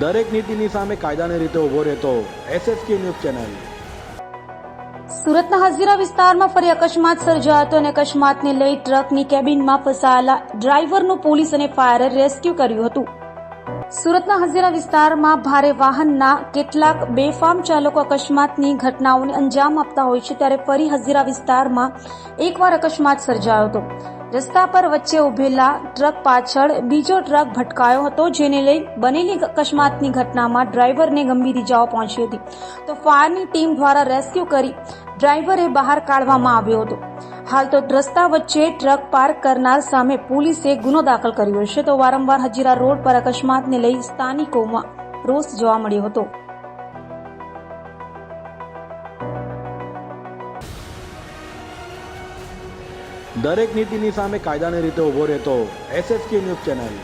દરેક નીતિની સામે કાયદાની રીતે ઊભો રહેતો SSK ન્યૂઝ ચેનલ। સુરતના હજીરા વિસ્તારમાં ફરી અકસ્માત સર્જાયો હતો અને અકસ્માતને લઈ ટ્રકની કેબિનમાં ફસાયેલા ડ્રાઈવરનું પોલીસ અને ફાયરે રેસ્ક્યુ કર્યું હતું। સુરતના હજીરા વિસ્તારમાં ભારે વાહનના કેટલાક બેફામ ચાલકો અકસ્માતની ઘટનાઓને અંજામ આપતા હોય છે, ત્યારે ફરી હજીરા વિસ્તારમાં એકવાર અકસ્માત સર્જાયો હતો। રસ્તા પર વચ્ચે ઉભેલા ટ્રક પાછળ બીજો ટ્રક ભટકાયો હતો, જેને લઈ બનેલી અકસ્માતની ઘટનામાં ડ્રાઈવરને ગંભીર ઇજાઓ પહોંચી હતી, તો ફાયરની ટીમ દ્વારા રેસ્ક્યુ કરી ડ્રાઈવરે બહાર કાઢવામાં આવ્યો હતો। હાલ તો રસ્તા વચ્ચે ટ્રક પાર્ક કરનાર સામે પોલીસે ગુનો દાખલ કર્યો છે, તો વારંવાર હજીરા રોડ પર અકસ્માતને લઈ સ્થાનિકોમાં રોષ જોવા મળ્યો હતો। દરેક નીતિની સામે કાયદાની રીતે ઊભો રહેતો SSK ન્યૂઝ ચેનલ।